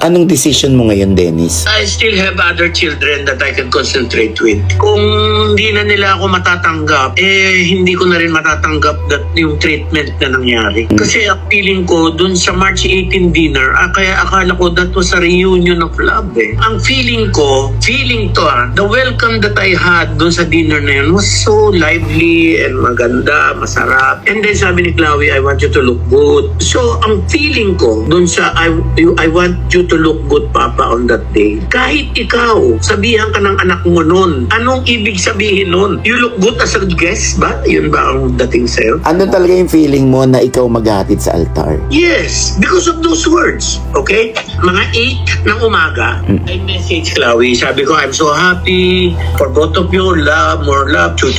Anong decision mo ngayon, Dennis? I still have other children that I can concentrate with. Kung hindi na nila ako matatanggap, hindi ko na rin matatanggap that yung treatment na nangyari. Kasi ang feeling ko, dun sa March 18 dinner, kaya akala ko that was a reunion of love Ang feeling ko, the welcome that I had dun sa dinner na yun was so lively and maganda, masarap. And then sabi ni Chloe, I want you to look good. So, ang feeling ko, dun sa I want you to look good, Papa, on that day. Kahit ikaw, sabihan ka ng anak mo nun, anong ibig sabihin nun? You look good as a guest ba? Yun ba ang dating sa'yo? Ano talaga yung feeling mo na ikaw maghahatid sa altar? Yes, because of those words. Okay? Mga 8 ng umaga, I message Chloe. Sabi ko, I'm so happy for both of you. Love, more love. Chu.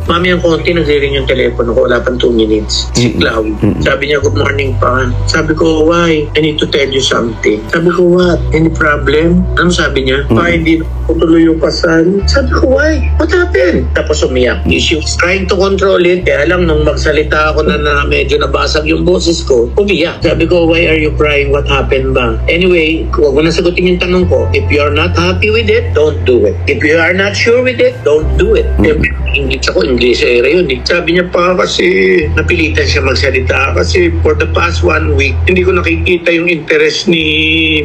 Mami, ang konti nagsiring yung telepono ko. Wala pang 2 minutes. Si Chloe. Sabi niya, good morning pa. Sabi ko, why? I need to tell you something. Sabi ko, what? Any problem? Ano sabi niya? Why hindi ko tuloy yung kasal? Sabi ko, why? What happened? Tapos umiyak. She was trying to control it. Kaya lang, nung magsalita ako na medyo nabasag yung boses ko, umiyak. Sabi ko, why are you crying? What happened ba? Anyway, huwag mo na sagutin yung tanong ko. If you're not happy with it, don't do it. If you are not sure with it, don't do it. English ako, English era yun. Sabi niya pa kasi napilitan siya magsalita kasi for the past 1 week, hindi ko nakikita yung interest ni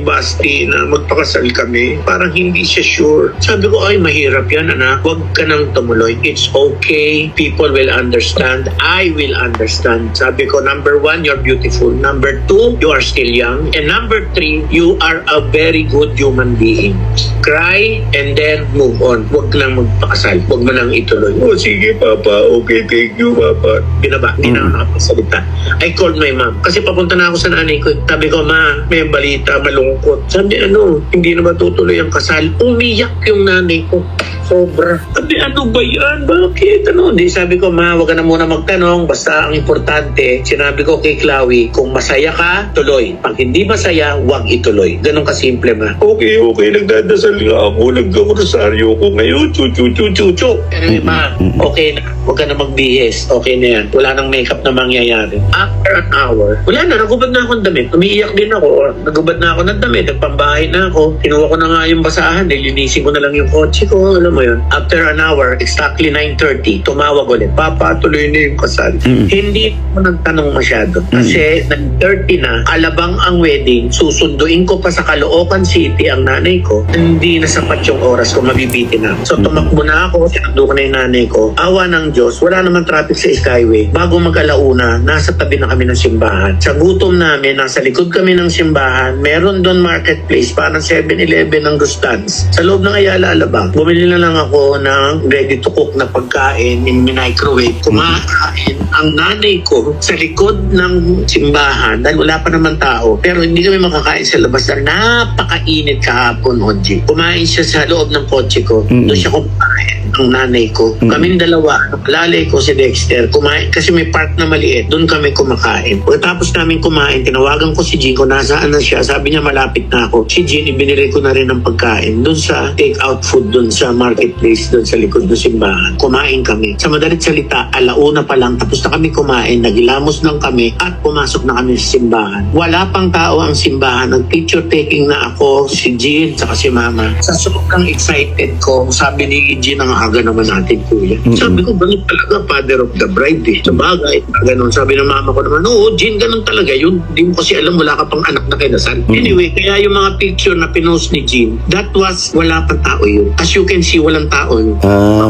Basti na magpakasal kami. Parang hindi siya sure. Sabi ko, ay mahirap yan anak. Huwag ka nang tumuloy. It's okay. People will understand. I will understand. Sabi ko, number 1, you're beautiful. Number 2, you are still young. And number 3, you are a very good human being. Cry and then move on. Huwag nang magpakasal. Huwag mo nang ituloy. Oh, sige Papa. Okay, thank you Papa. Binaba. Hindi na ako nakapagsalita. I called my mom. Kasi papunta na ako sa nanay ko. Sabi ko, ma, may balita, malungkot. Sabi, hindi na ba tutuloy ang kasal? Umiyak yung nanay ko. Sobra. Sabi, ano ba yan? Bakit? Hindi, sabi ko, ma, wag ka na muna magtanong. Basta ang importante, sinabi ko kay Chloe, kung masaya ka, tuloy. Pag hindi masaya, wag ituloy. Ganun kasimple, ma. Okay. Nagdadasal nga ako. Nagkakurosaryo ko ngayon. Chu. Anyway, ma, okay na. Huwag ka na magbihis. Okay na yan. Wala nang makeup na mangyayari. After an hour, wala na. Nagubad na akong damit. Umiiyak din ako. Nagubad na ako ng damit. Nagpambahay na ako. Kinuha ko na nga yung basahan. Nilinisin ko na lang yung kotse ko. Alam mo yun. After an hour, exactly 9:30, tumawag ulit. Papa, tuloy na yung kasal. Hindi ko nagtanong masyado. Kasi 9:30 na, alabang ang wedding. Susunduin ko pa sa Caloocan City ang nanay ko. Hindi na sapat yung oras ko. Mabibitin na. So tumakbo na ako. Sinundo ko na yung nanay ko. Awa ng Diyos. Wala naman traffic sa Skyway. Bago mag-alauna, nasa tabi na kami ng simbahan. Sa gutom namin, nasa likod kami ng simbahan. Meron doon marketplace, parang 7-Eleven ng Gustans. Sa loob ng Ayala Alabang, bumili na lang ako ng ready to cook na pagkain in microwave. Kumakain ang nanay ko sa likod ng simbahan dahil wala pa naman tao. Pero hindi kami makakain sa labas dahil napakainit kahapon, Oji. Kumain siya sa loob ng kotse ko. Doon siya kumain ang nanay ko. Kaming dalawa, lalay ko si Dexter, kumain kasi may park na maliit. Doon kami kumakain. Pagkatapos namin kumain, tinawagan ko si Jean kung nasaan na siya. Sabi niya malapit na ako. Si Jean, ibinili ko na rin ng pagkain doon sa take-out food doon sa marketplace doon sa likod ng simbahan. Kumain kami. Sa madalit salita, alauna pa lang tapos na kami kumain, nagilamos lang kami at pumasok na kami sa simbahan. Wala pang tao ang simbahan. Nag-picture taking na ako, si Jean, saka si Mama. Sa sobrang excited ko, sabi ni Jean, ang aga naman natin, kuya. Sabi ko, ganun talaga, father of the bride eh. Sa bagay, ganun. Sabi ng mama ko naman, oo, Jean, ganun talaga yun. Hindi mo kasi alam, wala ka pang anak na kinasal. Anyway, kaya yung mga picture na pinost ni Jean, that was, wala pang tao yun. As you can see, walang tao yun.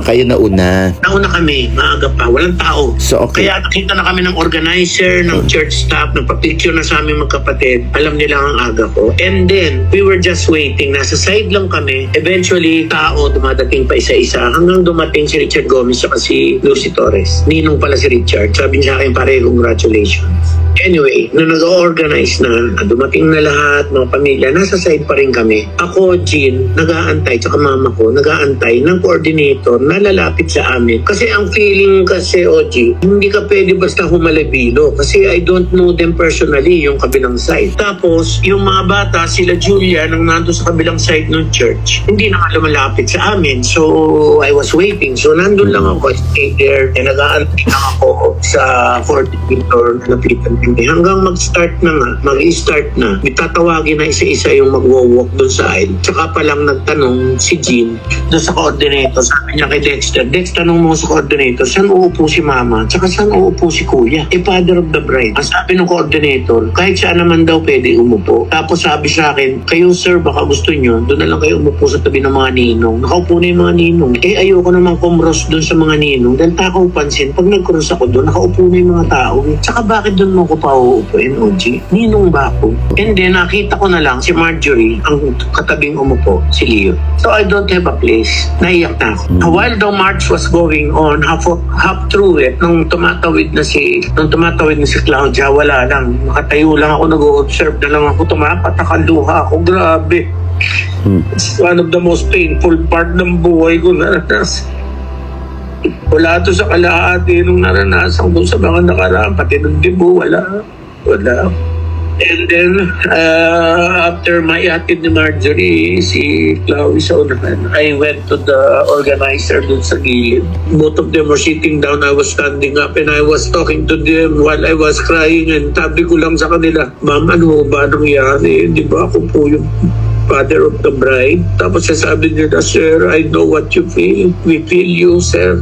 Kayo nauna. Nauna kami, maaga pa, walang tao. So, okay. Kaya nakita na kami ng organizer, ng church staff, nagpa-picture na sa aming magkapatid. Alam nila ang aga ko. And then, we were just waiting. Nasa side lang kami. Eventually, tao, dumadating pa isa-isa. Hanggang dumating si Richard Gomez at si Lucy Torres. Ninong pala si Richard. Sabi niya sa akin, pare, congratulations. Anyway, nung nag-organize na, dumating na lahat, mga pamilya, nasa side pa rin kami. Ako, Jean, nag-aantay, tsaka mama ko, nag-aantay ng coordinator na lalapit sa amin. Kasi ang feeling kasi, Oji, hindi ka pwede basta humalabilo. Kasi I don't know them personally, yung kabilang side. Tapos, yung mga bata, sila Julia, nang nandun sa kabilang side ng church, hindi na nga lumalapit sa amin. So, So, I was waiting. So, nandun lang ako. I stayed there. And nag-aantay lang ako sa coordinator na napitan hindi. Hanggang mag-start na nga, mag-start na. Itatawagin na isa-isa yung mag-walk doon sa aisle. Tsaka pa lang nagtanong si Jean doon sa coordinator. Sabi niya kay Dexter, Dex, tanong mo sa coordinator, saan uupo si mama? Tsaka saan uupo si kuya? Father of the bride. Ang sabi ng coordinator, kahit saan naman daw pwede umupo. Tapos sabi sa akin, kayo sir, baka gusto nyo, doon na lang kayo umupo sa tabi ng mga ninong. Nakaupo na yung mga ninong. Ayoko namang kumros doon sa mga ninong. Dahil takaw pansin, pag nag-cross ako doon, nakaupo na yung mga tao. Tsaka bakit doon mo ko pa uupuin, OG? Ninong ba ako? And then, nakita ko na lang si Marjorie, ang katabing umupo, si Leo. So, I don't have a place. Naiyak na ako. While the march was going on, half through it, nung tumatawid na si Claudia, wala lang. Nakatayo lang ako, nag-observe na lang ako, tumapatak-luha ako. Grabe. It's one of the most painful part ng buhay ko na naranasan. Wala to sa kalahati nung naranasan ko sa mga nakaraan. Pati ng dibo, wala. And then, after my atid ni Marjorie, si Chloe sa unahan, I went to the organizer dun sa gilid. Both of them were sitting down, I was standing up, and I was talking to them while I was crying, and sabi ko lang sa kanila, Ma'am, ano ba nangyari? Di ba ako po yung father of the bride? Tapos sasabi nila, Sir, I know what you feel. We feel you, sir.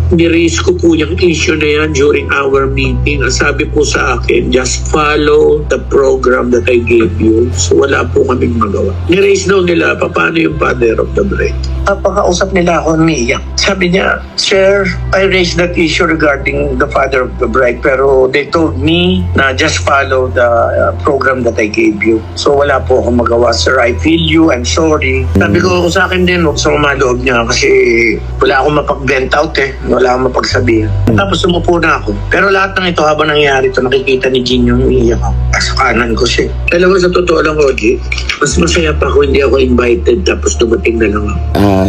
Niraise ko po yung issue na yan during our meeting. Ang sabi po sa akin, just follow the program that I gave you. So wala po kaming magawa. Niraise daw nila, paano yung father of the bride? Pagkausap nila ako, umiiyak. Sabi niya, Sir, I raised that issue regarding the father of the bride, pero they told me na just follow the program that I gave you. So wala po akong magawa, Sir. I feel you, I'm sorry. Sabi ko sa akin din, huwag sa umaloob niya kasi wala akong mapag-vent out wala akong mapagsabihan. Tapos sumupo na ako. Pero lahat ng ito, habang nangyari ito, nakikita ni Jean yung umiiyak ako. Sa kanan ko siya. Alam mo, sa totoo lang, Oji, mas masaya pa ako hindi ako invited tapos dumating na lang ako.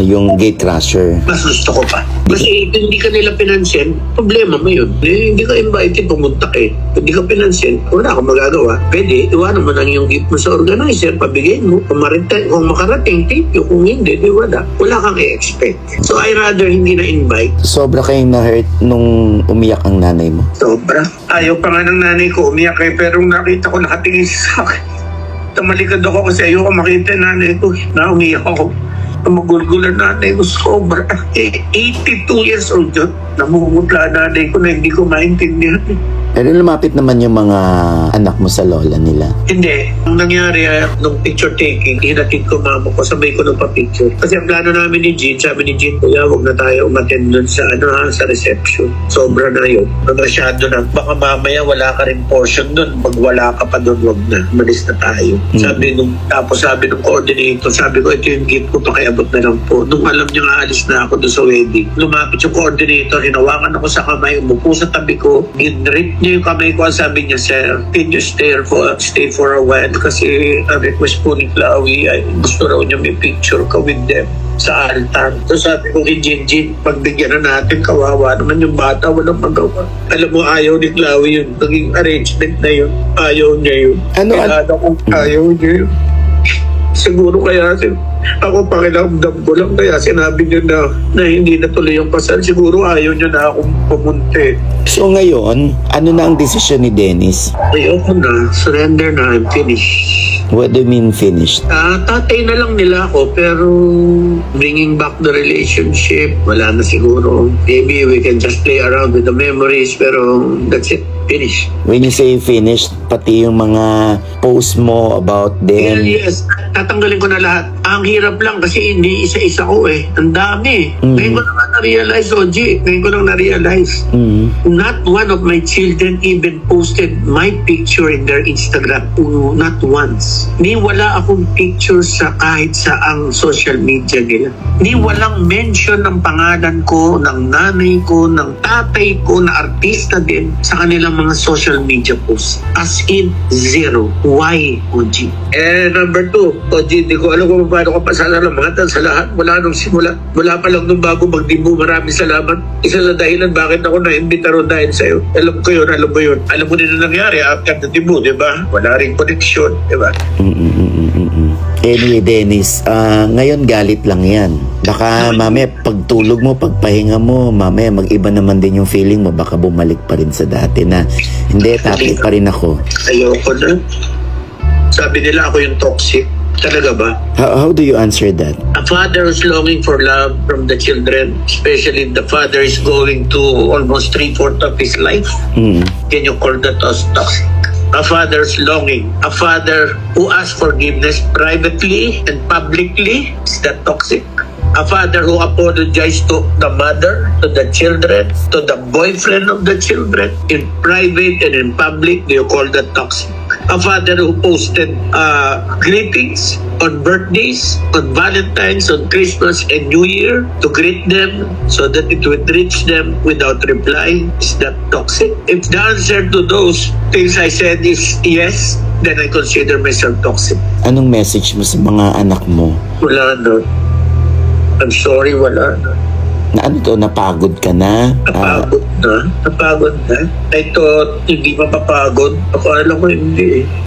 Yung gate crasher. Mas gusto ko pa. Kasi hindi ka nila pinansin, problema mo yun. Hindi ka invited, pumunta ka Hindi ka pinansin, wala akong magagawa. Pwede, iwanan mo lang yung gift mo sa organizer, pabigay mo. Kung makarating, thank you. Kung hindi, di wala. Wala kang i-expect. So I rather hindi na-invite. Sobra kayong na-hurt nung umiyak ang nanay mo. Sobra. Ayaw pa nga ng nanay ko umiyak pero nakita ko nakatingin sa akin. Tamalikad ako kasi ayoko makita yung nanay ko. Na umiyak ako. Magulgulan nanay ko sobra. 82 years old yun. Namumutla nanay ko na hindi ko maintindihan. Pero lumapit naman yung mga anak mo sa lola nila. Hindi. Ang nangyari, nung picture taking, hinatid ko mama ko, sabay ko nung pa-picture. Kasi ang plano namin ni Jean, sabi ni Jean, kuya, huwag na tayo umattend dun sa, sa reception. Sobra na yun. Masyado na. Baka mamaya wala ka rin portion dun. Pag wala ka pa dun, huwag na. Malis na tayo. Tapos sabi nung coordinator, sabi ko, ito yung gift ko, pakiabot na lang po. Nung alam niya nga, alis na ako dun sa wedding. Lumapit yung coordinator, hinawakan ako sa kamay, umupo sa tabi ko, ginrip niya yung kamay ko, sabi niya, Sir, can you stay for a while? Kasi ang request po ni Chloe, ay gusto raw niya may picture ka with them sa altar. So sabi ko kay Jinjin, pagbigyan na natin, kawawa naman yung bata, walang magawa. Alam mo, ayaw ni Chloe yun. Naging arrangement na yun. Ayaw niya yun. Ayaw niya yun. Siguro kaya ako pakiramdam ko lang kaya sinabi niya na hindi natuloy yung kasal. Siguro ayaw niya na akong pumunti. So ngayon, ano na ang desisyon ni Dennis? Ayoko na. Surrender na. I'm finished. What do you mean finished? Tatay na lang nila ako pero bringing back the relationship, wala na siguro. Maybe we can just play around with the memories pero that's it. Finish. When you say finished, pati yung mga post mo about them. Yes, tatanggalin ko na lahat. Ang hirap lang kasi hindi isa-isa ko Ang dami. Ngayon ko lang na-realize, Oji. Ngayon ko lang na-realize. Not one of my children even posted my picture in their Instagram. Not once. Ni wala akong picture sa kahit sa ang social media nila. Ni walang mention ng pangalan ko, ng nanay ko, ng tatay ko, na artista din sa kanilang mga social media posts. As in, zero. Why, OG? Number 2, OG, di ko alam kung paano ko pasasalamatan sa lahat. Wala nung simula. Wala pa lang nung bago magdibo. Maraming salamat. Isa sa dahilan bakit ako na-imbita ron dahil sa'yo. Alam ko yun, alam mo yun. Alam mo din na nangyari after the dibo, di ba? Wala rin connection, di ba? Anyway, Dennis, ngayon galit lang yan. Baka mamaya pagtulog mo, pagpahinga mo, mamaya mag-iba naman din yung feeling mo. Baka bumalik pa rin sa dati na hindi, tapi pa rin ako. Ayoko na. Sabi nila ako yung toxic. Talaga ba? How do you answer that? A father is longing for love from the children, especially if the father is going to almost 3/4 of his life. Can you call that as toxic? A father's longing. A father who asks forgiveness privately and publicly, is that toxic? A father who apologized to the mother, to the children, to the boyfriend of the children, in private and in public, do you call that toxic? A father who posted greetings on birthdays, on Valentine's, on Christmas and New Year to greet them so that it would reach them without reply, is that toxic? If the answer to those things I said is yes, then I consider myself toxic. Anong message mo sa mga anak mo? Wala na. I'm sorry, wala na. Na ano to, napagod ka na? Napagod na. I thought hindi mapapagod. Ako alam ko hindi eh.